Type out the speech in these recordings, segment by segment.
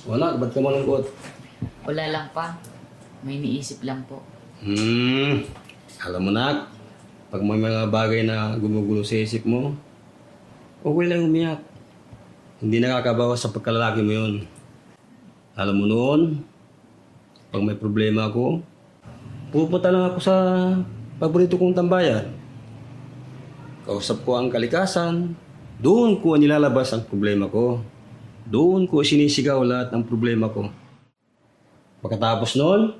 Wala, ba't ka malungkot? Wala lang pa. May iniisip lang po. Alam mo na, pag may mga bagay na gumugulo sa isip mo, okay lang umiyak. Hindi nakakabawas sa pagkalalaki mo yun. Alam mo noon, pag may problema ako, pupunta lang ako sa paborito kong tambayan. Kausap ko ang kalikasan, doon ko nilalabas ang problema ko. Doon ko sinisigaw lahat ng problema ko. Pagkatapos noon,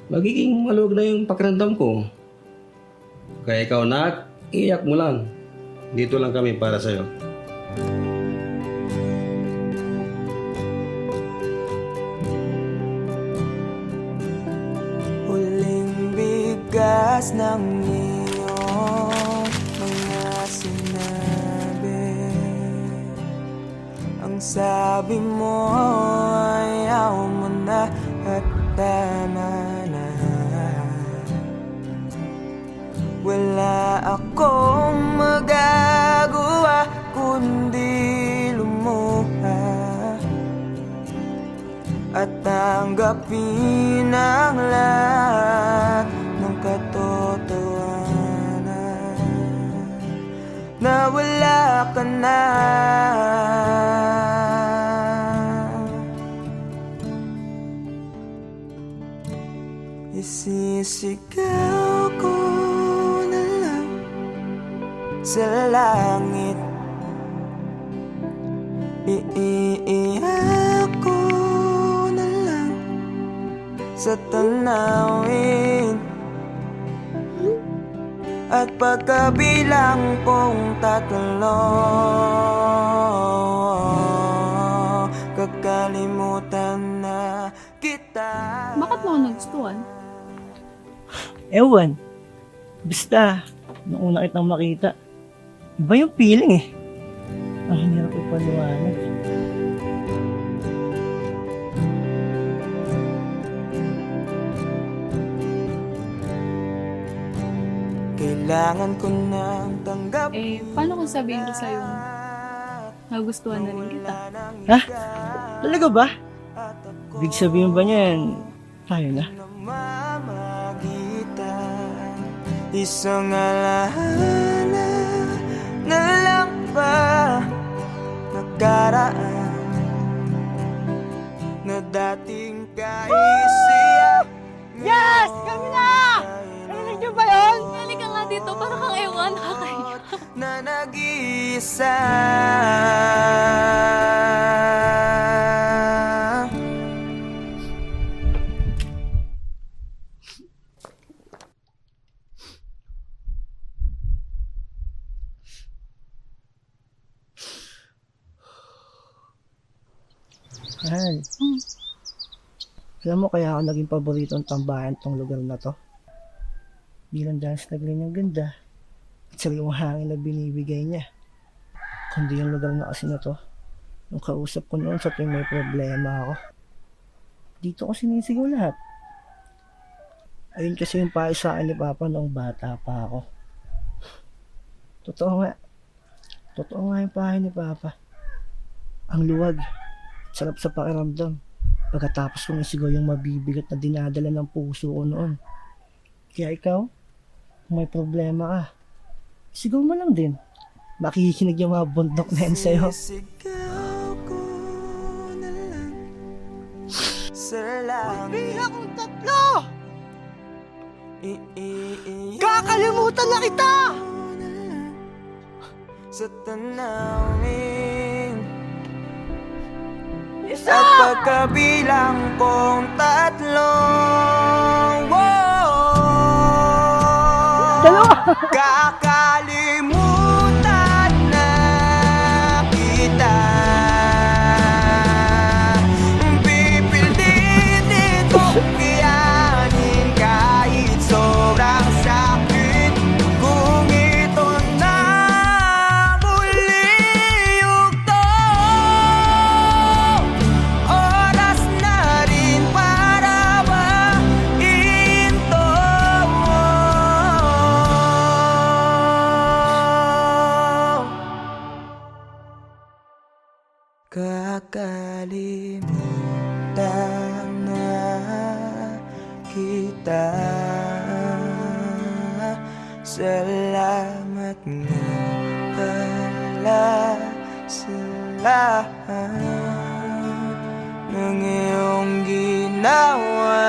magiging maluwag na yung pakiramdam ko. Kaya ikaw, nak, iyak mo lang. Dito lang kami para sa'yo. Huling bigas ng iyong mga sinabi. Ang sabi mo ayaw mo na at tama na. Wala akong magagawa kundi lumuha at tanggapin ang lahat ng katotohanan na wala ka na. Isisigaw ko na lang sa langit, iiyak ko na lang sa tanawin, at pagkabilang kong tatlo, kakalimutan na kita. Bakit mo ako nagustuhan? Ewan. Basta, nung una kitang makita, iba yung feeling eh. Ang hirap ipaliwanag. Kailangan ko nang tanggapin. Paano kung sabihin ko sa'yo, nagustuhan na rin kita? Ha? Talaga ba? Ibig sabihin ba niyan, tayo na? Namamagitan, isang alaala na lang ba nakaraan na dating kaisiyak. Yes! Kami na! Narinig niyo ba yun? Halika nga dito, para kang ewan, nakakaiyak. Na nag-iisa. Mahal. Alam mo kaya ako naging paboritong tambahan tong lugar na to? Bilang dahil sa tagline ng ganda at sariwang hangin na binibigay niya. Kundi yung lugar na kasi na to, nung kausap ko noon sa tuwing may problema ako, dito ko sinisigaw lahat. Ayun kasi yung payo sa akin ni Papa nung bata pa ako. Totoo nga. Totoo nga yung payo ni Papa. Ang luwag. Sarap sa pakiramdam. Pagkatapos kong isigaw yung mabibigat na dinadala ng puso ko noon. Kaya ikaw, kung may problema ka, sigaw mo lang din. Makikinig yung mga bundok na yan sa'yo. Sisigaw ko na lang sa langit. Bilang kong tatlo! Iiyak Kakalimutan na kita! sa tanawin, Isa! at pagkabilang kong tatlong Dalawa! kakalimutan na kita. Pipilitin kong iyanin kahit sobrang sakit. Kung ito na muli yugto, oras na rin para ba kakalimutan na kita. Salamat nga pala sa lahat ng iyong ginawa.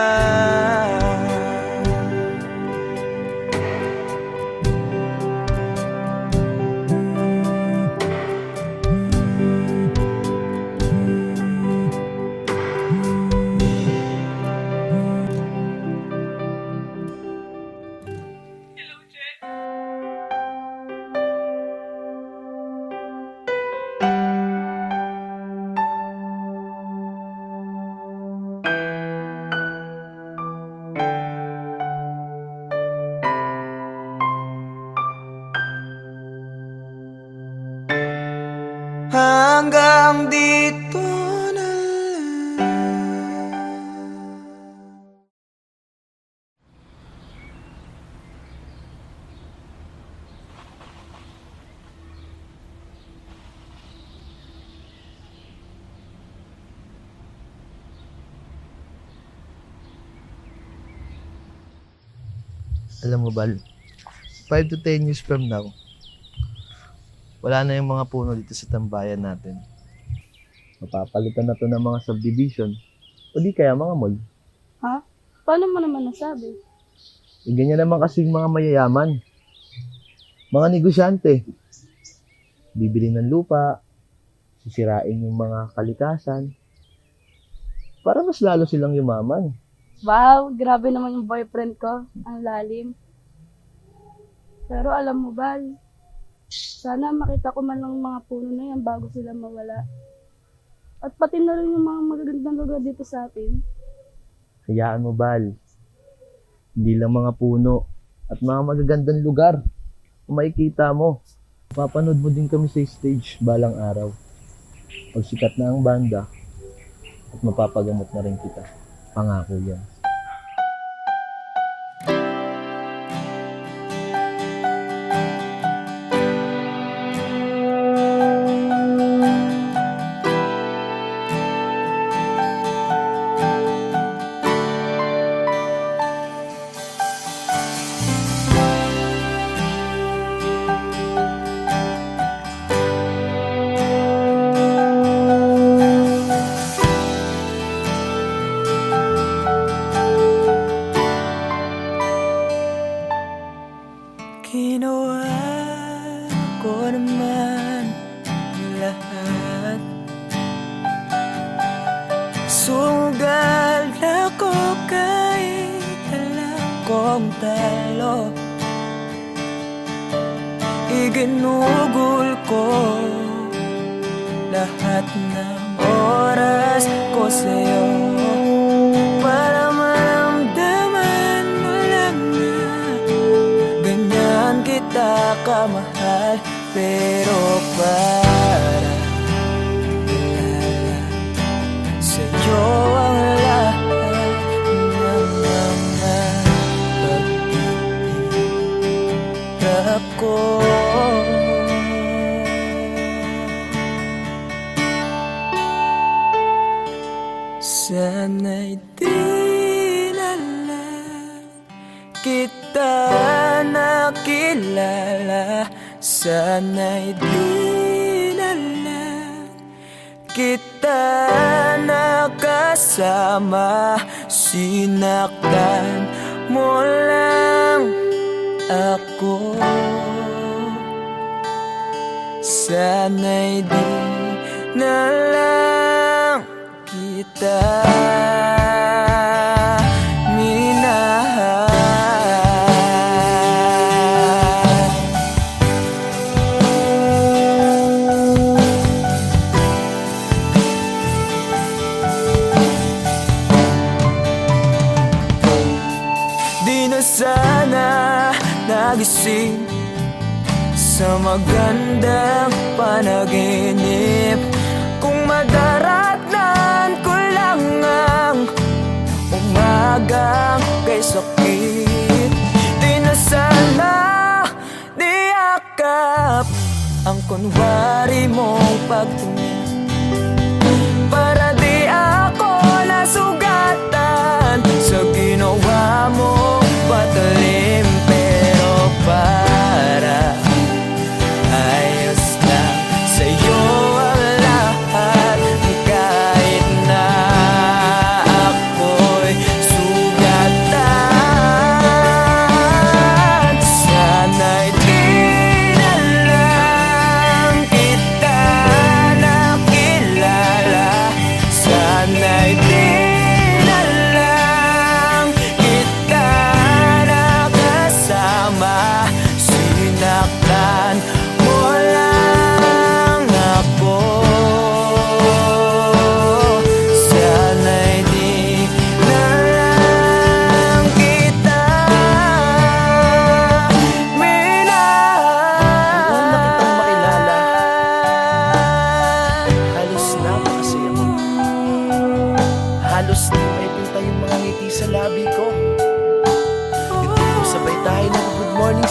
Hanggang dito na lang. Alam mo, Bal, 5 to 10 years from now, wala na yung mga puno dito sa tambayan natin. Mapapalitan na to ng mga subdivision o di kaya mga mall. Ha? Paano mo naman nasabi? Ganyan naman kasing mga mayayaman. Mga negosyante. Bibili ng lupa, sisirain yung mga kalikasan, para mas lalo silang yumaman. Wow, grabe naman yung boyfriend ko. Ang lalim. Pero alam mo, Bal, sana makita ko man lang mga puno na yan bago sila mawala. At pati na rin yung mga magagandang lugar dito sa atin. Hayaan mo, Bal. Hindi lang mga puno at mga magagandang lugar kung makikita mo. Papanood mo din kami sa stage balang araw. Pag sikat na ang banda at mapapagamot na rin kita. Pangako yan. Ginawa ko naman lahat. Sugal ako kahit alam kong talo. Iginugol ko lahat ng oras ko sa'yo para maramdaman mo lang na ganyan kita kamahal. Pero para ilala sa'yo ang lahat ng mga pag-ibig ko. Sana'y di na lang kita nakilala. Sana'y di na lang kita nakasama. Sinaktan mo lang ako. Sana'y di na lang kita minahal. Di na sana nagising sa magandang panaginip kung madaratnan ko lang ang umagang kay sakit. Di na sana niyakap ang kunwari mong pagtingin.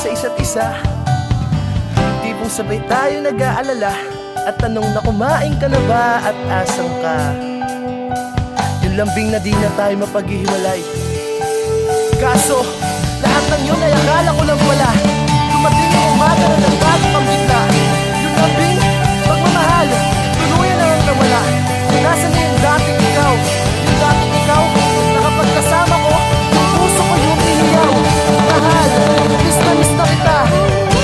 sa isa't isa. Tipong sabay tayo nag-aalala at tanong na kumain ka na ba at asan ka. Yung lambing na di na tayo mapaghihiwalay. Kaso, lahat ng yun ay akala ko lang pala. Dumating yung umaga na nagbago kang bigla. Yung lambing, pagmamahal, tuluyan na lang nawala. Nasaan na yung dating ikaw? Yung dating ikaw, na kapag kasama ko, yung puso ko yung iniyaw. Mahal, miss na kita.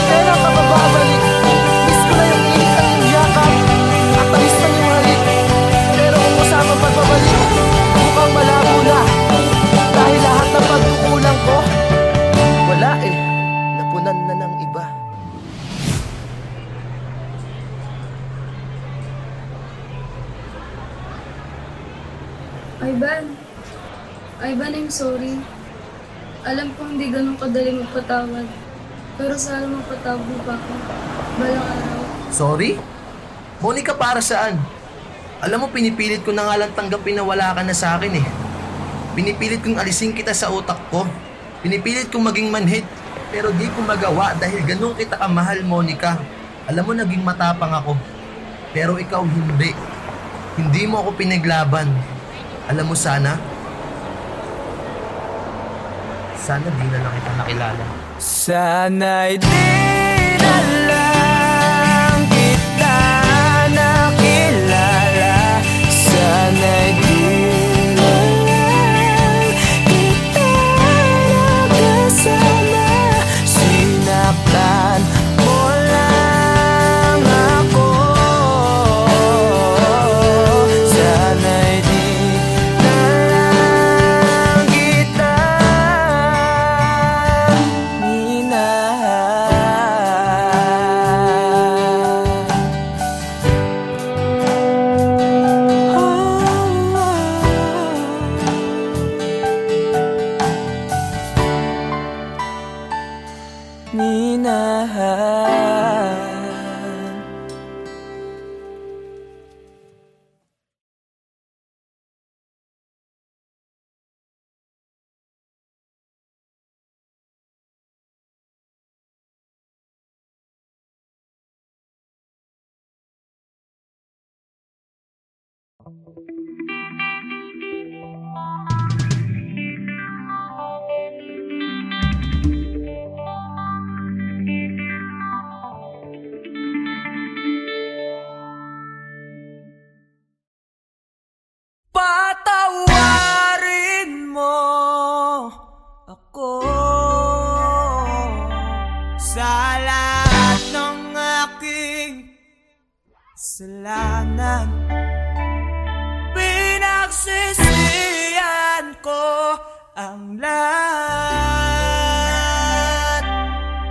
Kailan ka ba babalik? Miss ko na yung init at yung yakap. At tamis na yung halik. Pero kung usapang pagbabalik, mukhang malabo na. Dahil lahat ng pagkukulang ko, wala eh, napunan na ng iba. Ivan, I'm sorry. Alam kong hindi ganun kadali magpatawad. Pero sana mapatawad mo pa ako. Balang araw. Sorry? Monica, para saan? Alam mo, pinipilit ko na nga lang tanggapin na wala ka na sa akin eh. Pinipilit kong alisin kita sa utak ko. Pinipilit kong maging manhid. Pero di ko magawa dahil ganun kita kamahal, Monica. Alam mo, naging matapang ako. Pero ikaw hindi. Hindi mo ako pinaglaban. Alam mo, sana di na lang kita nakilala. Sana'y di na lang kita nakilala. Sana'y di na lang kita nakasama. Sinaktan mo lang ako. Sana'y di na lang kita minahal. Patawarin mo ako sa lahat ng aking kasalanan. Pinagsisihan ko ang lahat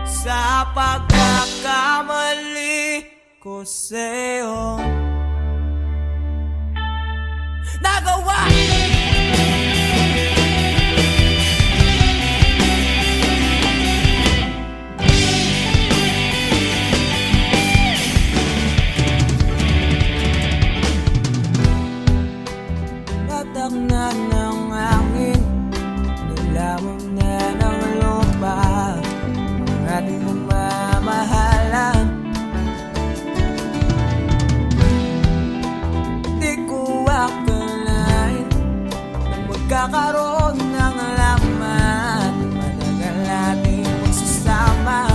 sa pagkakamali ko sa'yo. Nagawa! Tatak na ng hangin, nilamon na ng lupa ang ating pagmamahalan. Di ko akalain na magkakaroon ng laman. Matagal natin magsasama.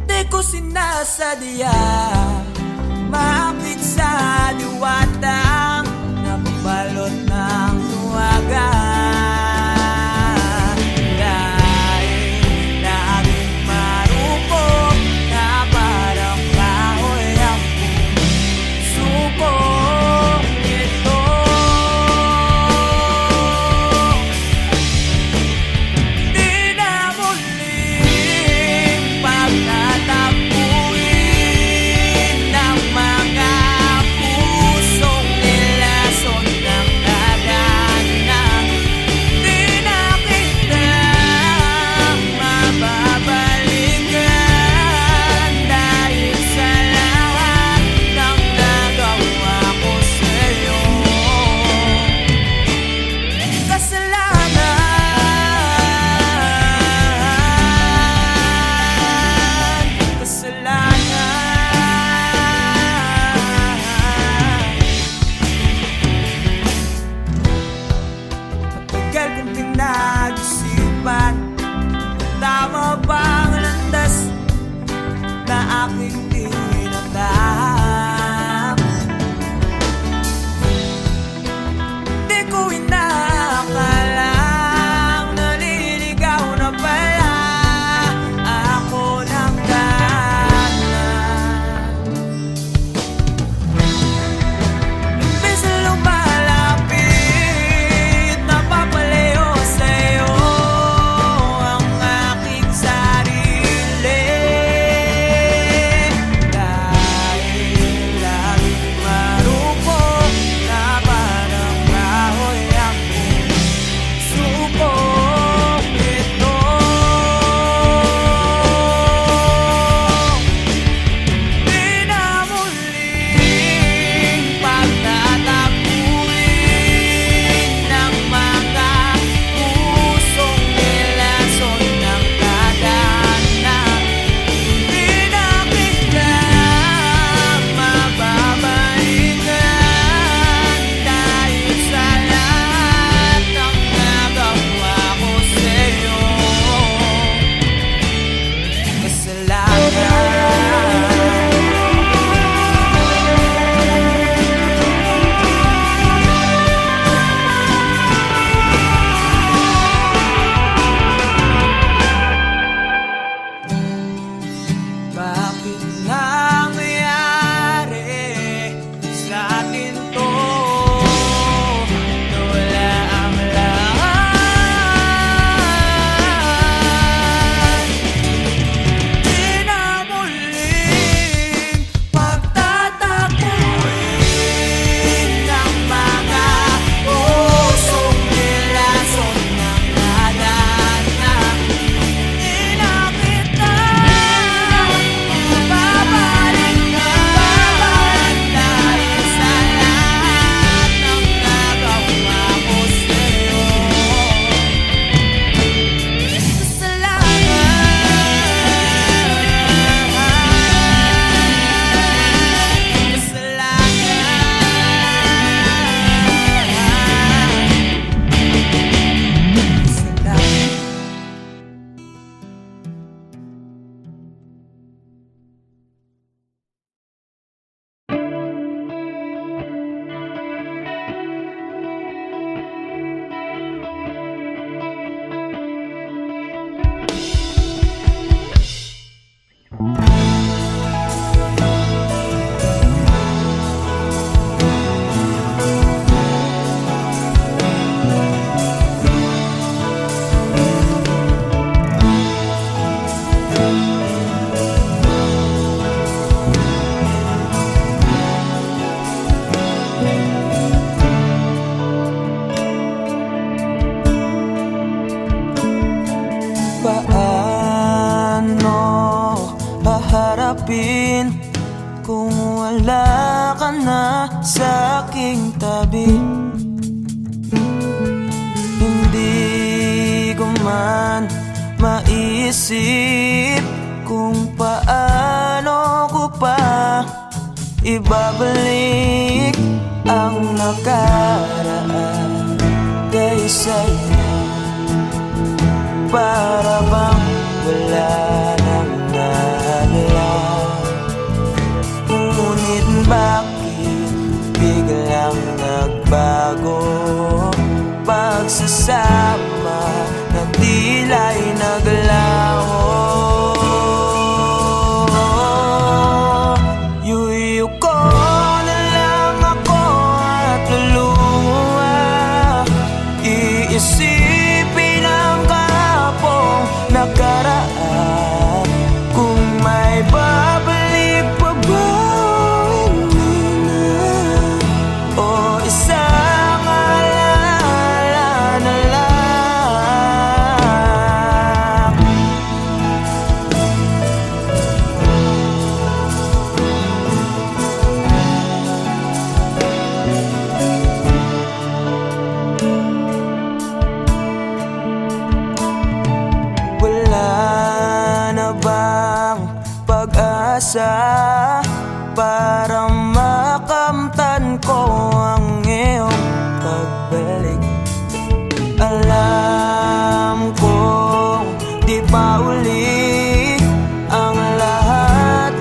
Di ko sinasadya maakit sa diwatang nabalot ng tuwaga. Dahil laging marupok na parang kahoy ang suko ito. Di na muling pagtatapuin ng mga puso. aking tinatahak. Di ko inakalang naliligaw na pala ako ng dahan. Imbes na lumalapit, napapalayo sa'yo ang aking sarili. Dahil laging marupo na parang kahoy ang suko ito. Di na muling pagtatapuin ng mga pusong nilason ng tadhana. Di na kita mababalikan dahil sa lahat ng nagawa ko sa'yo. Kasalanan. Bakit nangyari sa atin to? Wala ang lahat. Di na muling pagtatapuin ng mga pusong nilason ng tadhana. Di na kita babalikan dahil sa lahat ng nagawa ko sa'yo. Paano haharapin kung wala ka na sa aking tabi? Hindi ko man maisip kung paano ko pa ibabalik ang nakaraan kay sa'yo. Para bang wala nang nahalal, ngunit bakit biglang nagbago? Pagsasama na tila'y naglaho. Yuyu ko na lang ako at luluha, iisipin ang kahapong nakaraan. Kung may babalik pa ba, hindi na, o isang alaala na lang. Wala na bang pag-asa para makamtan ko ang iyong pagbalik? Alam kong di pa uli ang lahat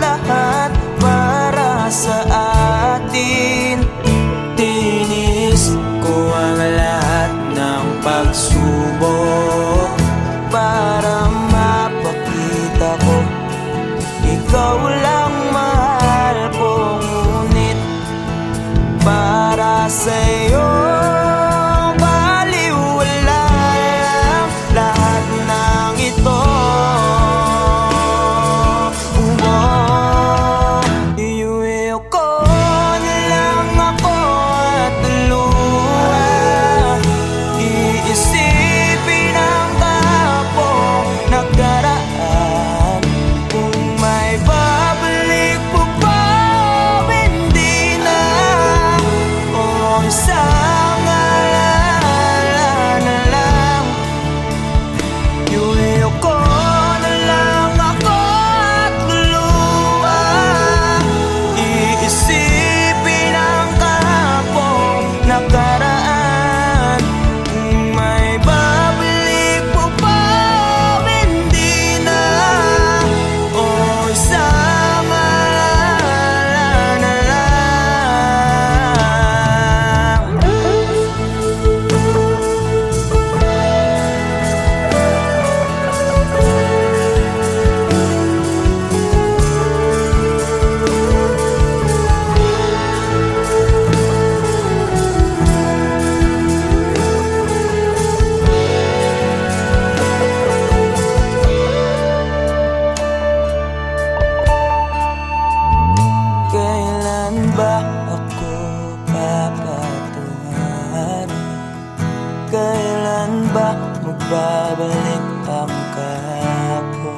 magbabalik ang kahapon?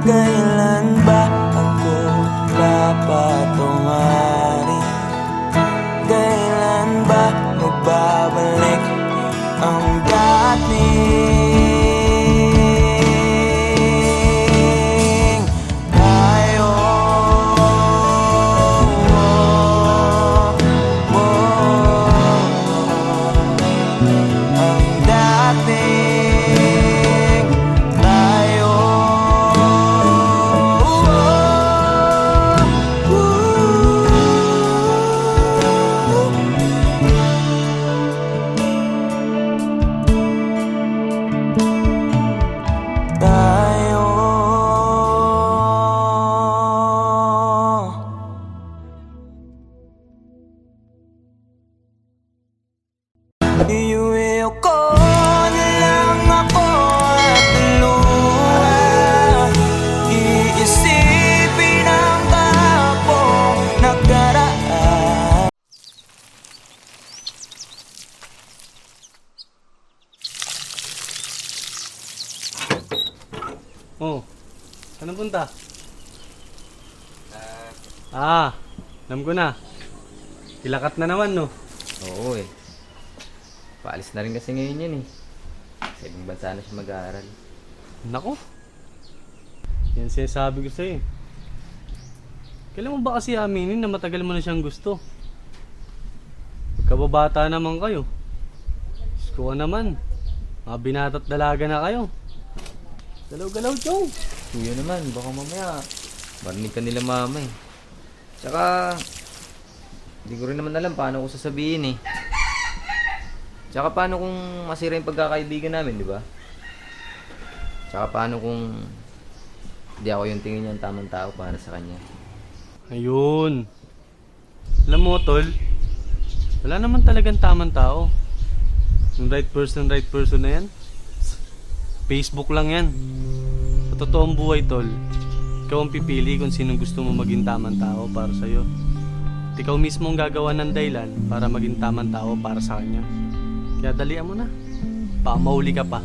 Kailan ba ako papatungarin? Kailan ba magbabalik ang dating tayo? Ang dating tayo. Tayo. Iuwi ko na lang ako at luha. Iisipin ang kahapong nakaraan. Oh, saan ang punta? Alam ko na. Ilakat na naman, no? Oo eh. Paalis na rin kasi ngayon yan eh. Sa ibang bansa na siya mag-aaral. Nako. Yan sinasabi ko sa'yo. Kailan mo ba kasi aminin na matagal mo na siyang gusto? Pagkababata naman kayo. Diyos ko naman. Mga binata't dalaga na kayo. Galaw-galaw, Chong. Kuya naman, baka mamaya marinig ka nila mama eh. Tsaka, hindi ko rin naman alam paano ko sasabihin eh. Tsaka paano kung masira yung pagkakaibigan namin, di ba? Tsaka paano kung hindi ako yung tingin niya ang tamang tao para sa kanya. Ayun. Alam mo, tol, wala naman talagang tamang tao. Yung right person na yan, Facebook lang yan. Sa totoong buhay, tol, ikaw ang pipili kung sinong gusto mo maging tamang tao para sa'yo. At ikaw mismo ang gagawa ng dahilan para maging tamang tao para sa kanya. Kaya dalian mo na. Baka mahuli ka pa.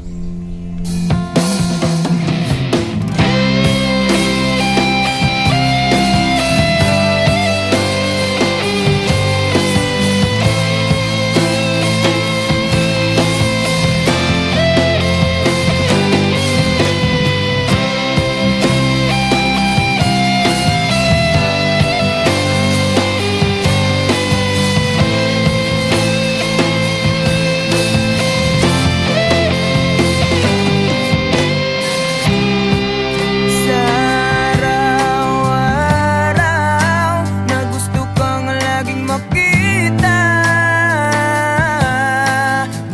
Sa araw-araw na gusto kang laging makita,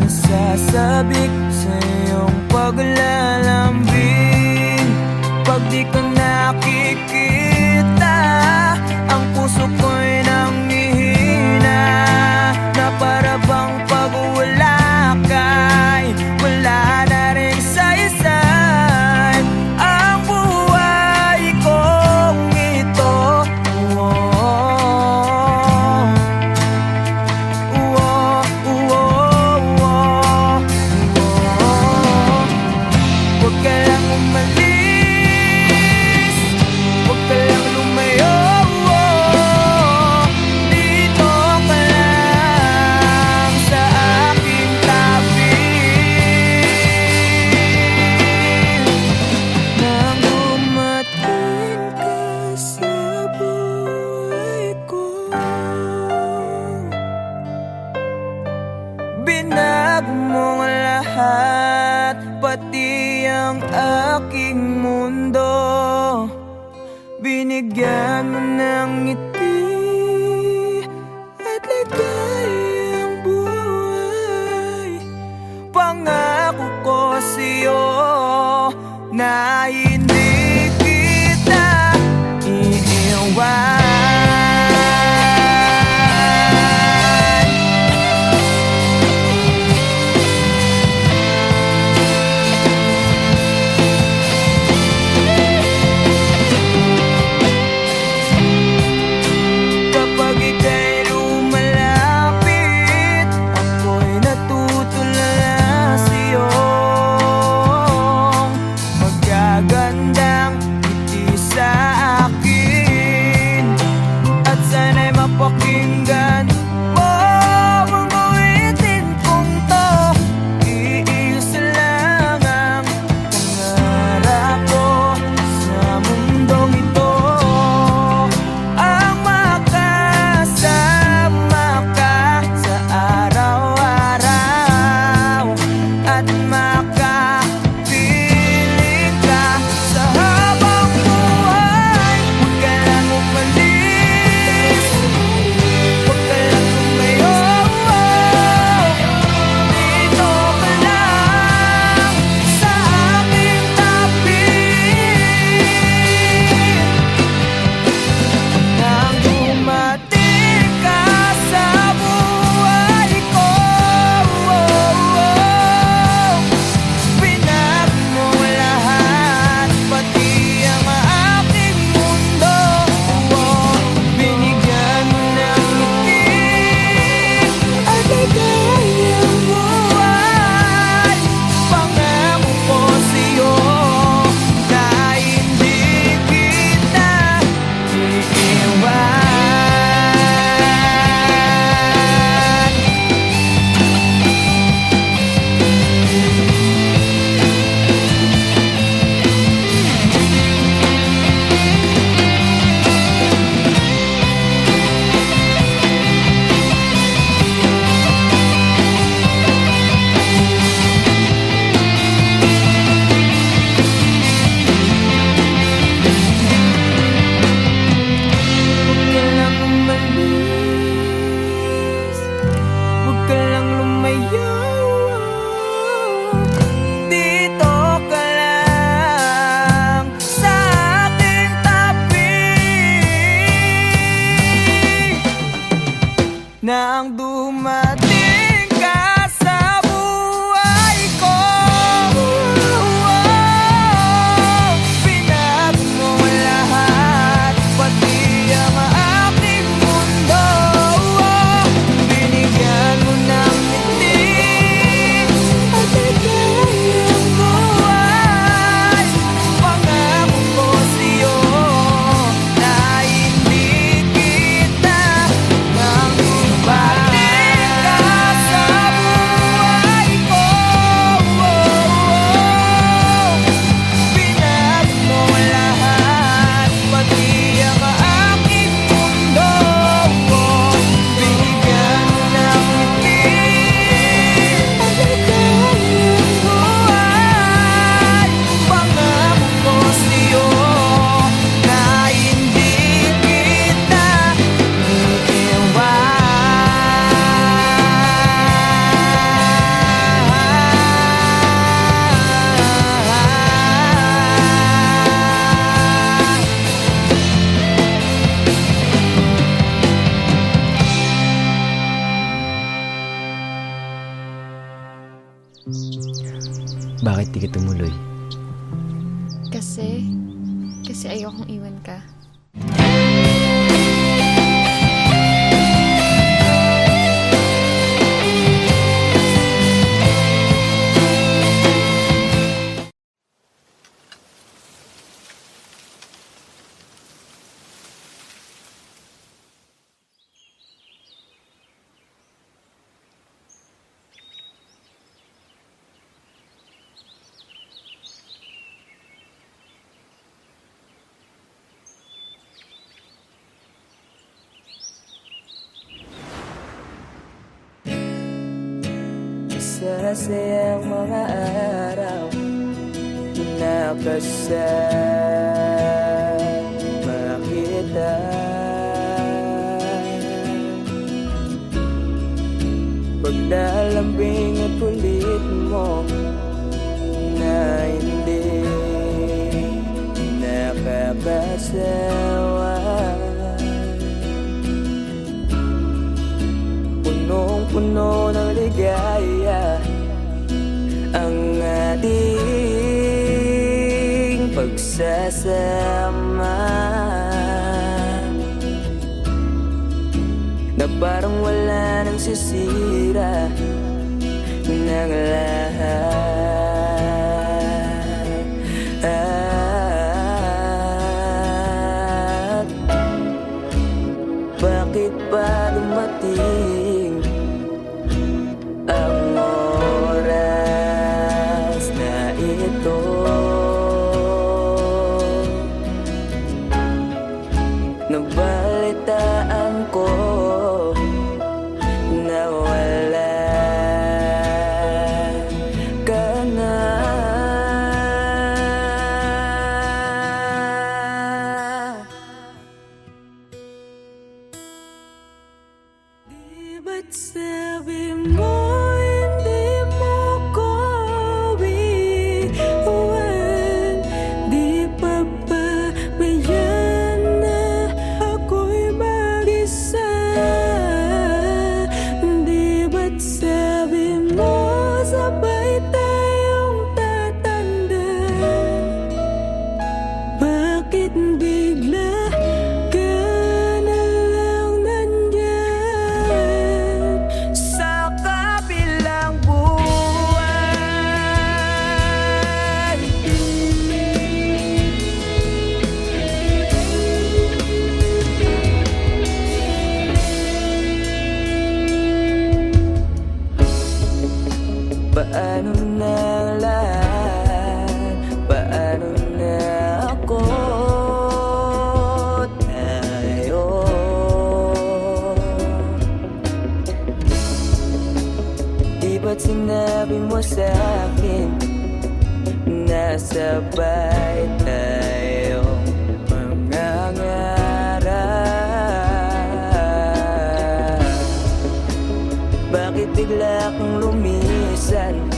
nasasabik sa iyong paglalambing. Pag di ka nakikita, ang puso ko'y nanghihina, na para bang pag wala ka'y wala na rin saysay ang buhay kong ito. Huwag ka lang umalis, huwag ka lang lumayo. Dito ka lang sa aking tabi. Nang dumating ka sa buhay ko, binago mo ang lahat, pati ang aking mundo. Binigyan mo ng ngiti at ligayang buhay. Pangako ko sa'yo na hindi kita iiwan. nang dumating ka sa buhay ko. Pinag mo lahat, pati ang aking mundo. Binigyan mo ng ngiti at ligayang buhay. Pangako ko sa'yo na hindi kita nang dumating ka sa buhay ko. Pinag mo lahat, pati ang aking mundo. Binigyan mo ng ngiti at ligayang buhay. Pangako ko sa'yo na hindi kita iiwan. Bakit di ka tumuloy? Kasi ayokong iwan ka. Masasayang mga araw na kasama kita. Paglalambing at kulit mo na hindi nakakasawa. Punong-puno ng ligaya ang ating pagsasama, na parang wala nang sisira ng lahat. Bakit ba dumating ang oras na ito? Nabalitaan ko na wala ka na. Di ba't sabi mo hindi mo ko iiwan? Di pa ba mayan na ako'y mag-isa? Di ba't sabi mo sabay tayong tatanda? Bakit bigla ka na lang nandyan sa kabilang buwan? Paano na ang lahat? Paano na ako? Tayo di ba't sinabi mo sa'kin na sabay tayong mangangarap? Bakit bigla kang lumisan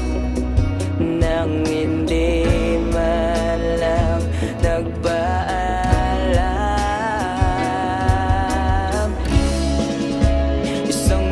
nang hindi man lang nagpaalam? Isang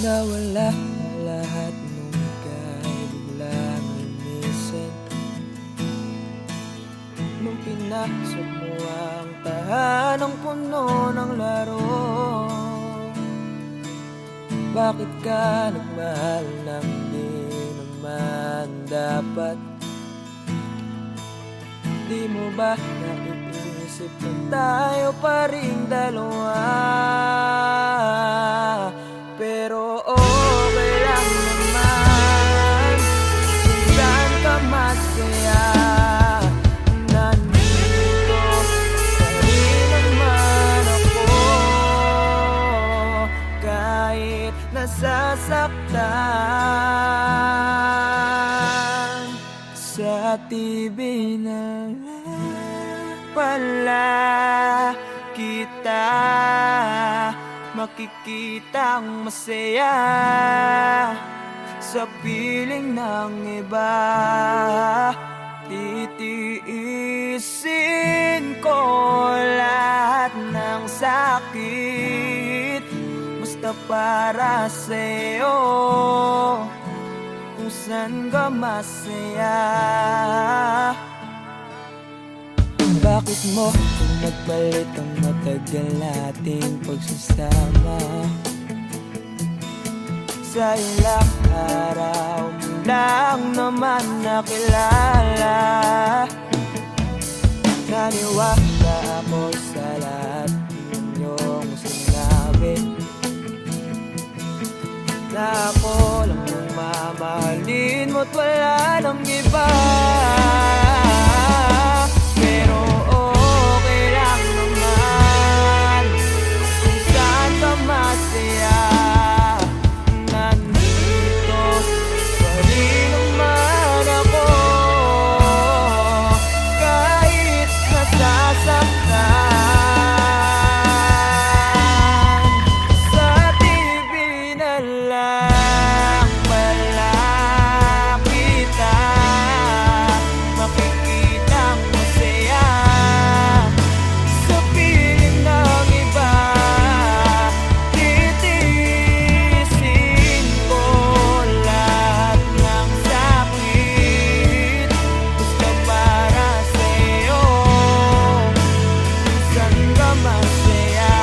Nawala ang lahat nung ika'y biglang lumisan. Nung pinasok mo ang tahanang puno ng laro, bakit ka nagmahal nang di naman dapat? Di mo ba naiisip na tayo pa rin dalawa? Pero okay lang naman kung saan ka masaya. Nandito pa rin naman ako, kahit nasasaktan. Sa TV na lang pala kita makikitang masaya sa piling ng iba. Titiisin ko lahat ng sakit, basta para sa'yo, kung saan ka masaya. Bakit mo nagpalit ang matagal nating pagsasama? Sa ilang araw mo lang naman nakilala. Naniwala ako sa lahat ng iyong sinabi, na ako lang ang mamahalin mo't wala nang iba. Pero okay lang naman kung saan ka masaya. Nandito pa rin naman ako, kahit nasasaktan. Sa TV na lang pala kita makikitang masaya sa piling ng iba. Titiisin ko lahat ng sakit, basta para sa'yo, kung saan ka masaya.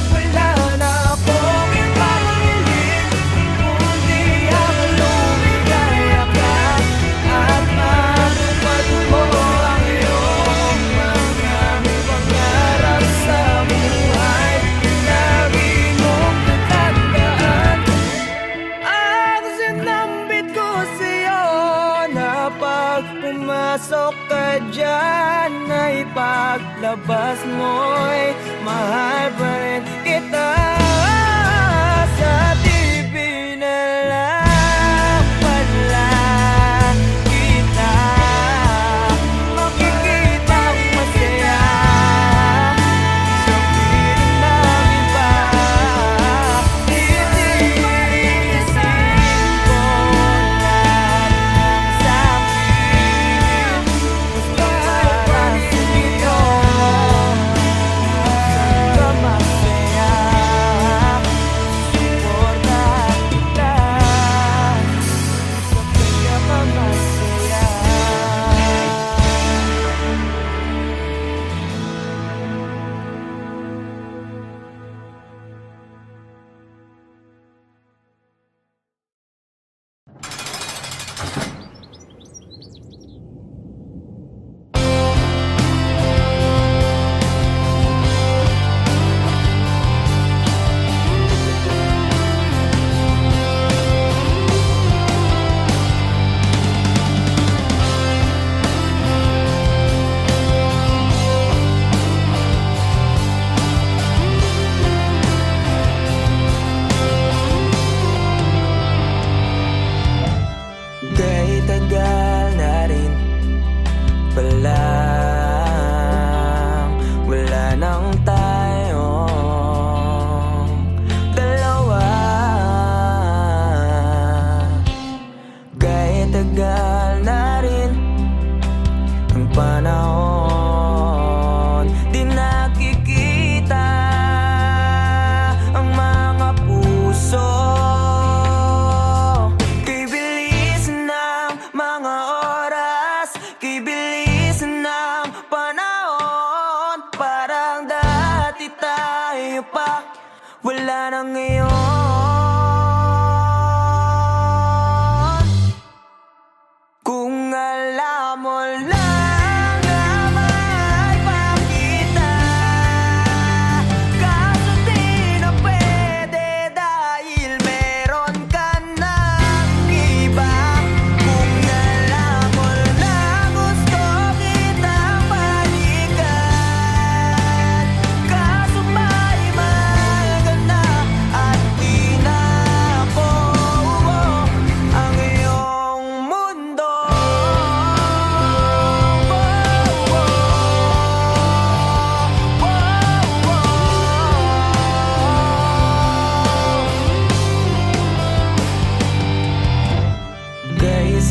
Wala na akong ibang hiling kundi ang lumigaya ka at matupad mo ang iyong mga pangarap sa buhay. Lagi mong tatandaan ang sinambit ko sa'yo, na pag pumasok ka dyan ay paglabas mo'y mahal pa rin kita. Sa TV na lang pala kita makikitang masaya sa piling ng iba. Titiisin ko lahat ng sakit, basta para sa'yo, kung saan ka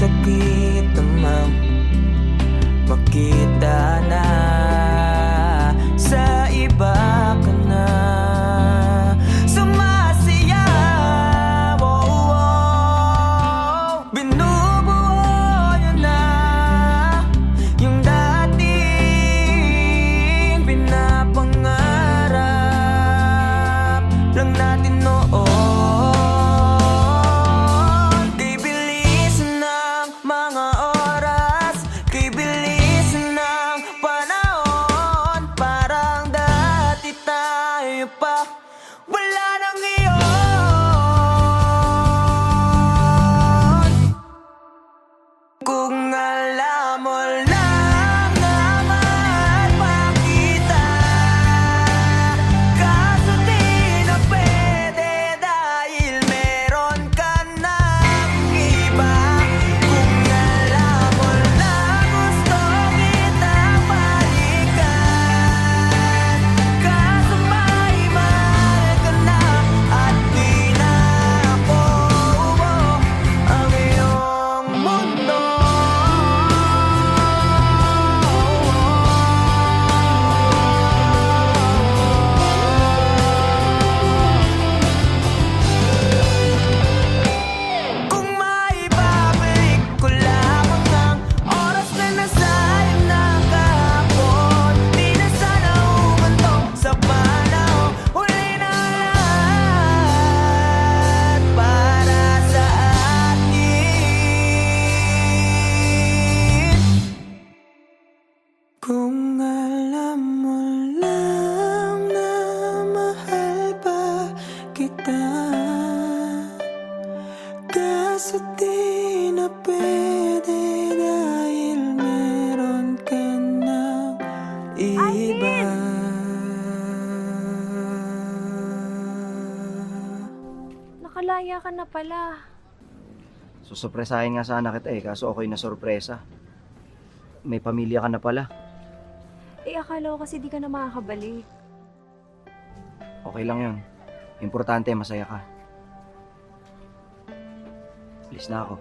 sakit namang makita na sa iba ka na sumasayaw. Binubuo niya na yung dating pinapangarap lang natin noon. Kay bilis ng mga oras, kay bilis ng panahon, parang dati tayo pa wala nang iyon. Kung alam mo lang na mahal pa kita, kaso di na pwede dahil meron ka ng iba. Kung alam mo lang gusto kitang balikan, kaso may mahal ka na at di na ako ang iyong mundo. Kung maibabalik ko lamang ang oras na nasayang ng kahapon, di na sana humantong sa panahon. Huli na lahat para sa atin. Kung alam mo lang na mahal pa kita, kaso di na pwede dahil meron ka ng iba. Nakalaya ka na pala. Susurpresahin nga sana kita kaso ako'y na sorpresa. May pamilya ka na pala. Akala ko kasi di ka na makakabalik. Okay lang yun. Importante, masaya ka. Alis na ako.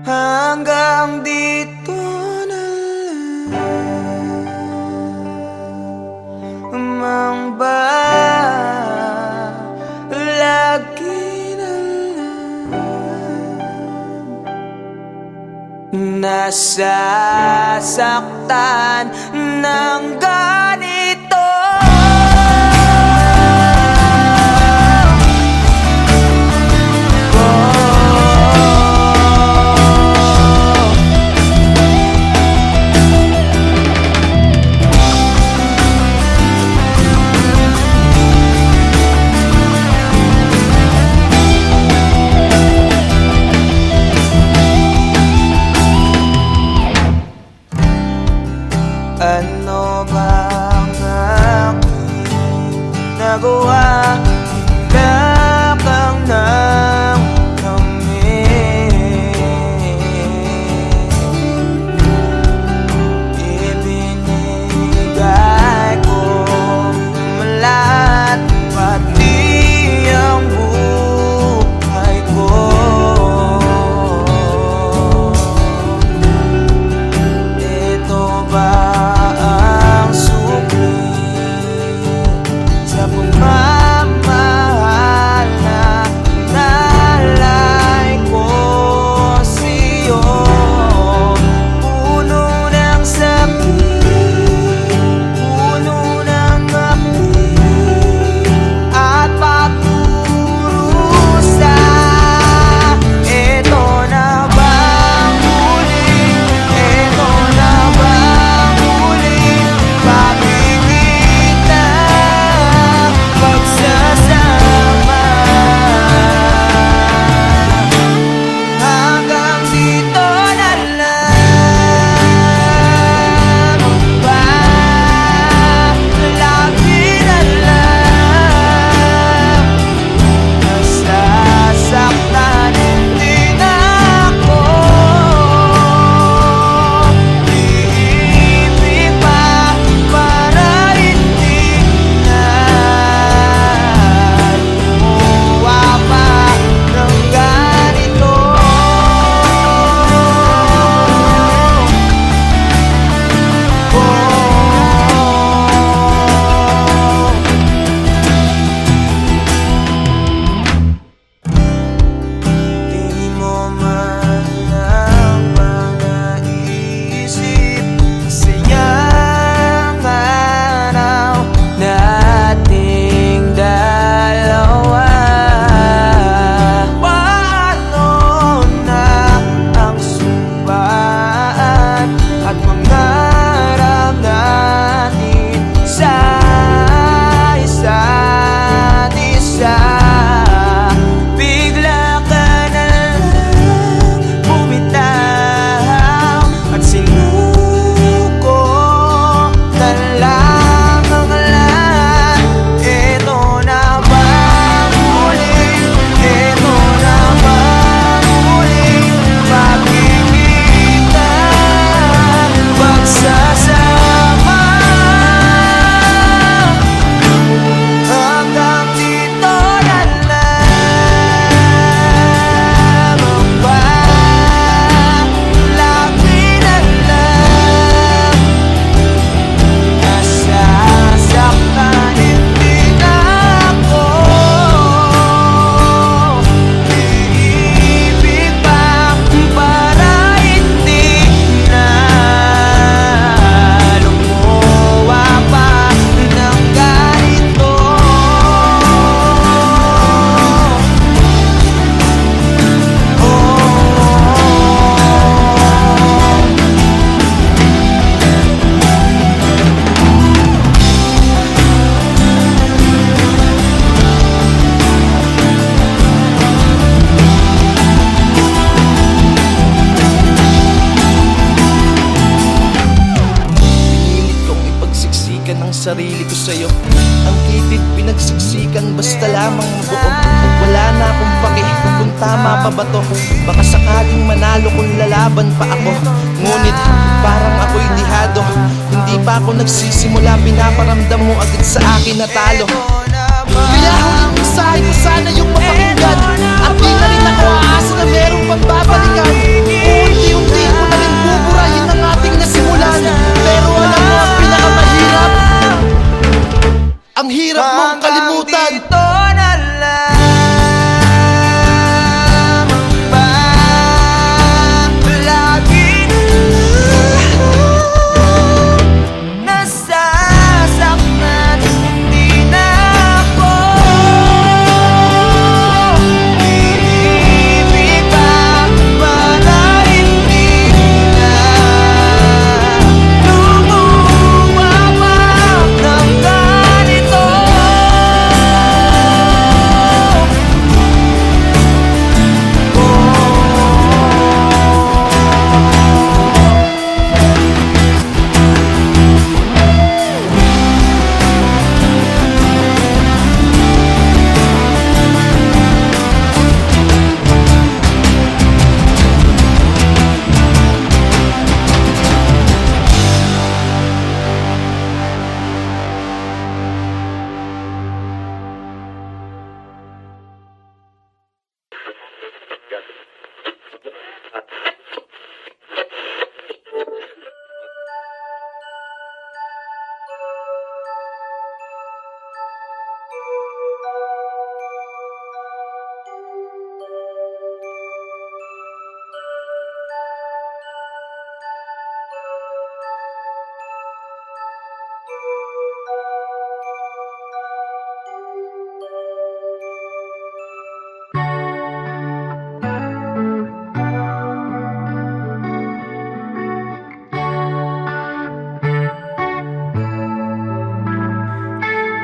Hanggang dito na lamang ba, lagi na lang nasasaktan ng ganito. Ano ba sarili ko sa'yo. Ang kitid pinagsiksikan, basta lamang mabuo. Wala na akong pake kung tama pa ba to. Baka sakaling manalo kung lalaban pa ako. Ngunit parang ako'y dihado. Hindi pa ako nagsisimula, pinaparamdam mo agad sa akin na talo. Kaya huling mensahe ko sana yung mapakinggan. At di na rin ako aasa na merong pagbabalikan. Unti-unti ko na rin buburahin ang ating nasimulan. Pero alam mo ang pinakamahirap, ang hirap mong kalimutan. Dito na lang palagi nasasaktan. Hindi na ako ibibigay para hindi na lumuwawak ng ganito.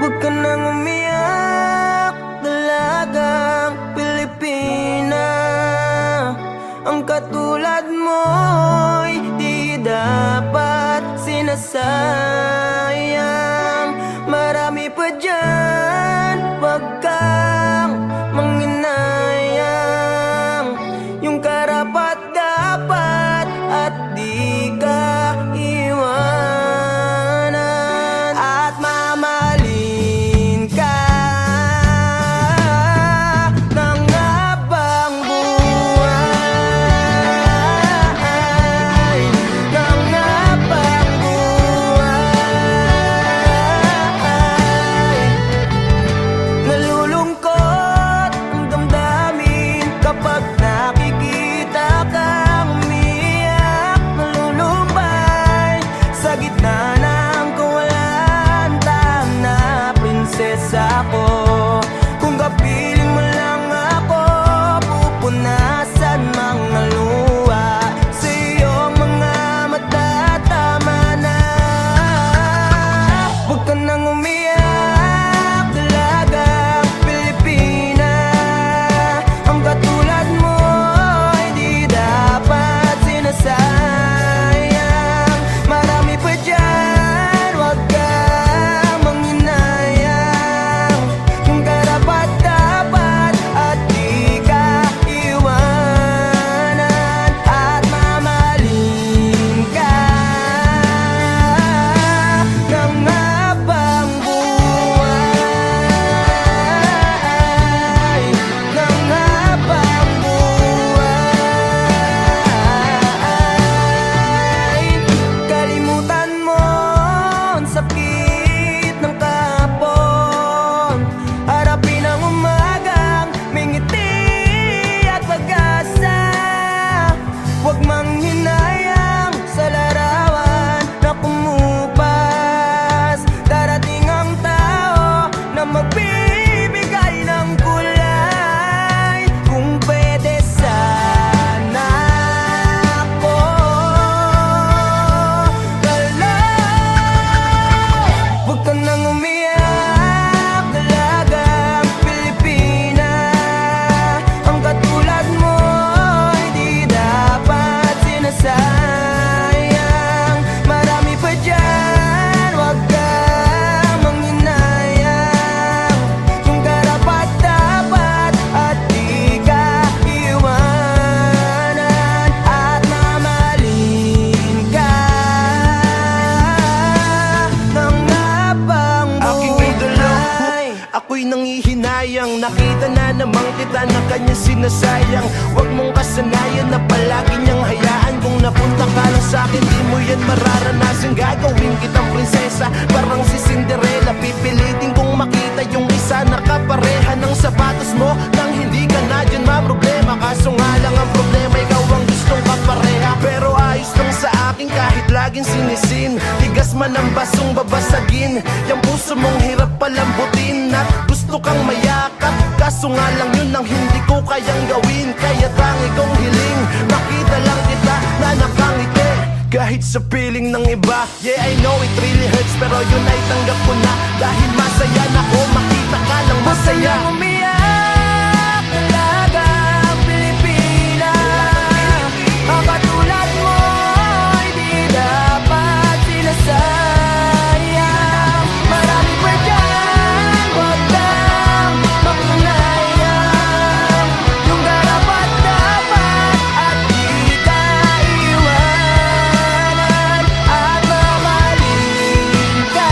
Huwag ka nang umiyak, dalagang Pilipina. Ang katulad mo'y di dapat sinasayang. Marami pa dyan, huwag kang manginayang. Yung karapat dapat at di ka iwanan. At mamahalin ka ng habang buhay, ng habang buhay. kanyang sinasayang. Huwag mong kasanayan na palagi niyang hayaan. Kung napunta ka lang sa'kin, di mo yan mararanasan. Gagawin kitang prinsesa, parang si Cinderella. Pipilitin kong makita yung isa na kapareha ng sapatos mo. Nang hindi ka na dyan problema. Kaso nga lang ang problema, ikaw ang gustong kapareha. Pero ayos lang sa akin kahit laging sinisin. Tigas man ang basong babasagin. Yung puso mong hirap palambutin. At gusto kang mayakap, kaso nga lang yun ang hindi ko kayang gawin. Kaya tangi kong hiling, makita lang kita na nakangiti. Kahit sa piling ng iba, yeah I know it really hurts, pero yun ay tanggap ko na. Dahil masaya na ko, makita ka lang masaya. Gusto lang umiyak, talaga ang Pilipinas. Ang katulad mo ay di dapat sinasayang. Marami pa dyan, huwag kang makulayan. Yung karapat-dapat at di ka iwanan. At mamahalin ka.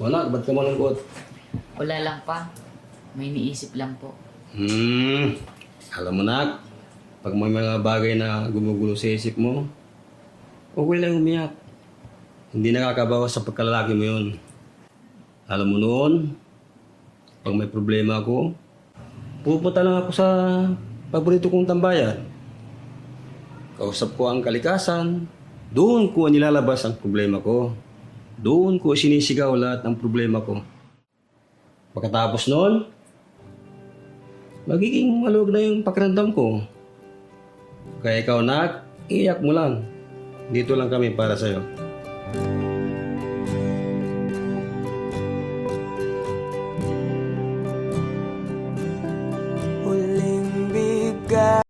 Anak, ba't ka malungkot? Wala lang pa. May iniisip lang po. Alam mo nak, pag may mga bagay na gumugulo sa isip mo, okay lang umiyak. Hindi nakakabawas sa pagkalalaki mo yun. Alam mo noon, pag may problema ako, pupunta lang ako sa paborito kong tambayan. Kausap ko ang kalikasan, doon ko nilalabas ang problema ko. Doon ko sinisigaw lahat ng problema ko. Pagkatapos noon, magiging maluwag na yung pakiramdam ko. Kaya ikaw nak, iyak mo lang. Dito lang kami para sa'yo.